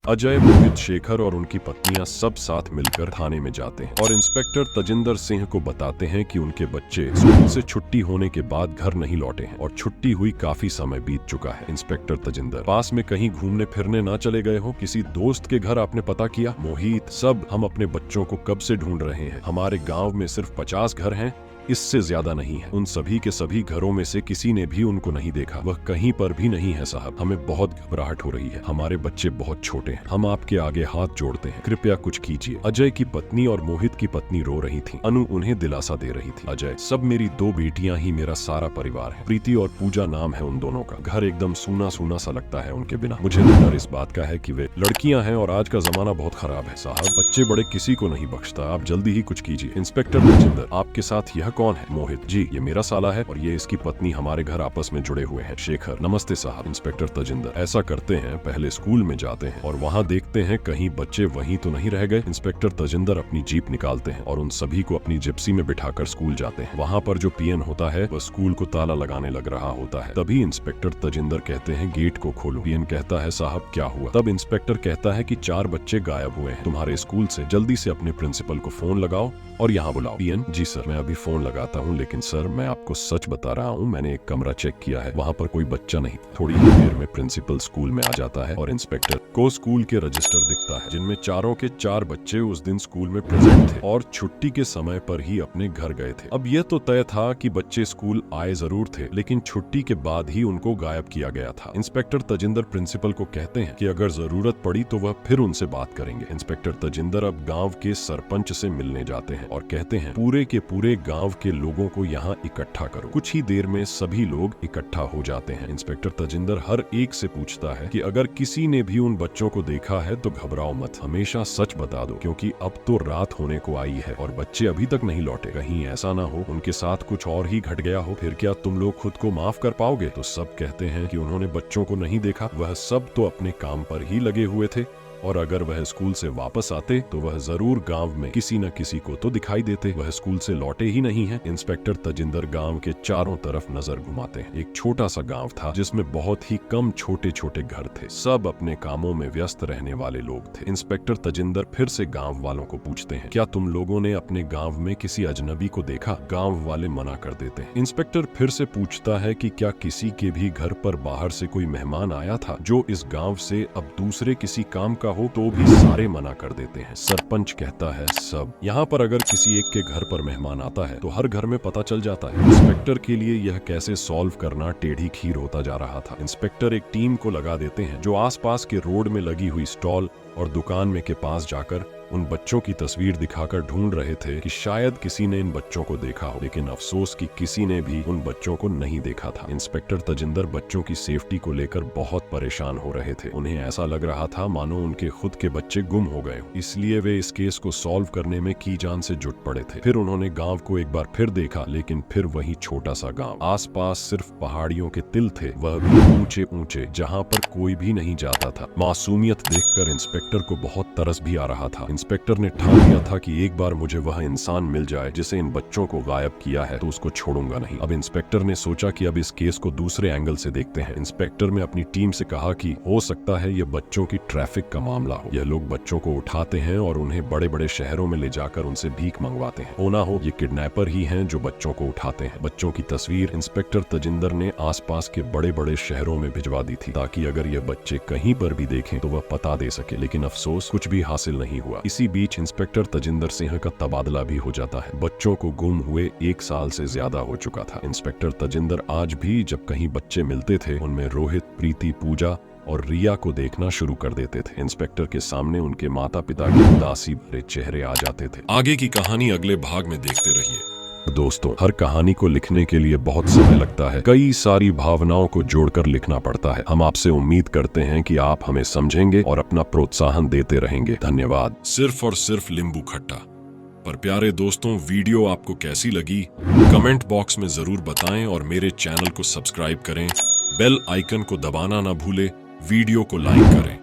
अजय, मोहित, शेखर और उनकी पत्नियां सब साथ मिलकर थाने में जाते हैं और इंस्पेक्टर तजिंदर सिंह को बताते हैं कि उनके बच्चे स्कूल से छुट्टी होने के बाद घर नहीं लौटे हैं और छुट्टी हुई काफी समय बीत चुका है। इंस्पेक्टर तजिंदर, पास में कहीं घूमने फिरने ना चले गए हो? किसी दोस्त के घर आपने पता किया? मोहित, सब हम अपने बच्चों को कब से ढूंढ रहे हैं। हमारे गाँव में सिर्फ 50 घर हैं, इससे ज्यादा नहीं है। उन सभी के सभी घरों में से किसी ने भी उनको नहीं देखा। वह कहीं पर भी नहीं है साहब। हमें बहुत घबराहट हो रही है। हमारे बच्चे बहुत छोटे हैं। हम आपके आगे हाथ जोड़ते हैं, कृपया कुछ कीजिए। अजय की पत्नी और मोहित की पत्नी रो रही थी। अनु उन्हें दिलासा दे रही थी। अजय, सब मेरी 2 बेटियां ही मेरा सारा परिवार है। प्रीति और पूजा नाम है उन दोनों का। घर एकदम सूना सूना सा लगता है उनके बिना। मुझे डर इस बात का है कि वे लड़कियां हैं और आज का जमाना बहुत खराब है साहब। बच्चे बड़े किसी को नहीं बख्शता। आप जल्दी ही कुछ कीजिए। इंस्पेक्टर तजिंदर, आपके साथ यह कौन है? मोहित जी, ये मेरा साला है और ये इसकी पत्नी। हमारे घर आपस में जुड़े हुए हैं। शेखर, नमस्ते साहब। इंस्पेक्टर तजिंदर, ऐसा करते हैं, पहले स्कूल में जाते हैं और वहाँ देखते हैं कहीं बच्चे वहीं तो नहीं रह गए। इंस्पेक्टर तजिंदर अपनी जीप निकालते हैं और उन सभी को अपनी जिप्सी में बिठाकर स्कूल जाते हैं। वहाँ पर जो पीएन होता है वह स्कूल को ताला लगाने लग रहा होता है। तभी इंस्पेक्टर तजिंदर कहते हैं, गेट को खोलो। पीएन कहता है, साहब क्या हुआ? तब इंस्पेक्टर कहता है कि 4 बच्चे गायब हुए हैं तुम्हारे स्कूल से। जल्दी से अपने प्रिंसिपल को फोन लगाओ और यहाँ बुलाओ। पीएन, जी सर, मैं अभी फोन लगाता हूँ, लेकिन सर मैं आपको सच बता रहा हूँ, मैंने एक कमरा चेक किया है, वहाँ पर कोई बच्चा नहीं। थोड़ी ही देर में प्रिंसिपल स्कूल में आ जाता है और इंस्पेक्टर को स्कूल के रजिस्टर दिखता है जिनमें चारों के 4 बच्चे उस दिन स्कूल में प्रेजेंट थे और छुट्टी के समय पर ही अपने घर गए थे। अब यह तो तय था कि बच्चे स्कूल आए जरूर थे, लेकिन छुट्टी के बाद ही उनको गायब किया गया था। इंस्पेक्टर तजिंदर प्रिंसिपल को कहते हैं कि अगर जरूरत पड़ी तो वह फिर उनसे बात करेंगे। इंस्पेक्टर तजिंदर अब गाँव के सरपंच से मिलने जाते हैं और कहते हैं, पूरे के पूरे गाँव के लोगों को यहाँ इकट्ठा करो। कुछ ही देर में सभी लोग इकट्ठा हो जाते हैं। इंस्पेक्टर तजिंदर हर एक से पूछता है कि अगर किसी ने भी उन बच्चों को देखा है तो घबराओ मत, हमेशा सच बता दो, क्योंकि अब तो रात होने को आई है और बच्चे अभी तक नहीं लौटे। कहीं ऐसा ना हो उनके साथ कुछ और ही घट गया हो, फिर क्या तुम लोग खुद को माफ कर पाओगे? तो सब कहते हैं कि उन्होंने बच्चों को नहीं देखा, वह सब तो अपने काम पर ही लगे हुए थे और अगर वह स्कूल से वापस आते तो वह जरूर गांव में किसी न किसी को तो दिखाई देते। वह स्कूल से लौटे ही नहीं हैं। इंस्पेक्टर तजिंदर गांव के चारों तरफ नजर घुमाते हैं। एक छोटा सा गांव था जिसमें बहुत ही कम छोटे छोटे घर थे। सब अपने कामों में व्यस्त रहने वाले लोग थे। इंस्पेक्टर तजिंदर फिर से गाँव वालों को पूछते हैं, क्या तुम लोगों ने अपने गाँव में किसी अजनबी को देखा? गाँव वाले मना कर देते हैं। इंस्पेक्टर फिर से पूछता है कि क्या किसी के भी घर पर बाहर से कोई मेहमान आया था जो इस गाँव से अब दूसरे किसी काम का हो? तो भी सारे मना कर देते हैं। सरपंच कहता है, सब। यहाँ पर अगर किसी एक के घर पर मेहमान आता है तो हर घर में पता चल जाता है। इंस्पेक्टर के लिए यह कैसे सॉल्व करना टेढ़ी खीर होता जा रहा था। इंस्पेक्टर एक टीम को लगा देते हैं जो आसपास के रोड में लगी हुई स्टॉल और दुकान में के पास जाकर उन बच्चों की तस्वीर दिखाकर ढूंढ रहे थे कि शायद किसी ने इन बच्चों को देखा हो, लेकिन अफसोस कि किसी ने भी उन बच्चों को नहीं देखा था। इंस्पेक्टर तजिंदर बच्चों की सेफ्टी को लेकर बहुत परेशान हो रहे थे। उन्हें ऐसा लग रहा था मानो उनके खुद के बच्चे गुम हो गए, इसलिए वे इस केस को सॉल्व करने में की जान से जुट पड़े थे। फिर उन्होंने गाँव को एक बार फिर देखा, लेकिन फिर वही छोटा सा गाँव। आसपास सिर्फ पहाड़ियों के तिल थे, वह भी ऊंचे ऊंचे, जहाँ पर कोई भी नहीं जाता था। मासूमियत देखकर इंस्पेक्टर को बहुत तरस भी आ रहा था। इंस्पेक्टर ने ठान लिया था कि एक बार मुझे वह इंसान मिल जाए जिसे इन बच्चों को गायब किया है तो उसको छोड़ूंगा नहीं। अब इंस्पेक्टर ने सोचा कि अब इस केस को दूसरे एंगल से देखते हैं। इंस्पेक्टर ने अपनी टीम से कहा कि हो सकता है ये बच्चों की ट्रैफिक का मामला हो। यह लोग बच्चों को उठाते हैं और उन्हें बड़े बड़े शहरों में ले जाकर उनसे भीख मंगवाते हैं। होना हो ये किडनैपर ही हैं जो बच्चों को उठाते हैं। बच्चों की तस्वीर इंस्पेक्टर तजिंदर ने आसपास के बड़े बड़े शहरों में भिजवा दी थी ताकि अगर ये बच्चे कहीं पर भी देखें तो वह पता दे सके, लेकिन अफसोस कुछ भी हासिल नहीं हुआ। इसी बीच इंस्पेक्टर तजिंदर सिंह का तबादला भी हो जाता है। बच्चों को गुम हुए 1 साल से ज्यादा हो चुका था। इंस्पेक्टर तजिंदर आज भी जब कहीं बच्चे मिलते थे उनमें रोहित, प्रीति, पूजा और रिया को देखना शुरू कर देते थे। इंस्पेक्टर के सामने उनके माता पिता के उदासी भरे चेहरे आ जाते थे। आगे की कहानी अगले भाग में देखते रहिए। दोस्तों, हर कहानी को लिखने के लिए बहुत समय लगता है, कई सारी भावनाओं को जोड़कर लिखना पड़ता है। हम आपसे उम्मीद करते हैं कि आप हमें समझेंगे और अपना प्रोत्साहन देते रहेंगे। धन्यवाद। सिर्फ और सिर्फ नींबू खट्टा। पर प्यारे दोस्तों, वीडियो आपको कैसी लगी कमेंट बॉक्स में जरूर बताएं और मेरे चैनल को सब्सक्राइब करें, बेल आइकन को दबाना ना भूले, वीडियो को लाइक करें।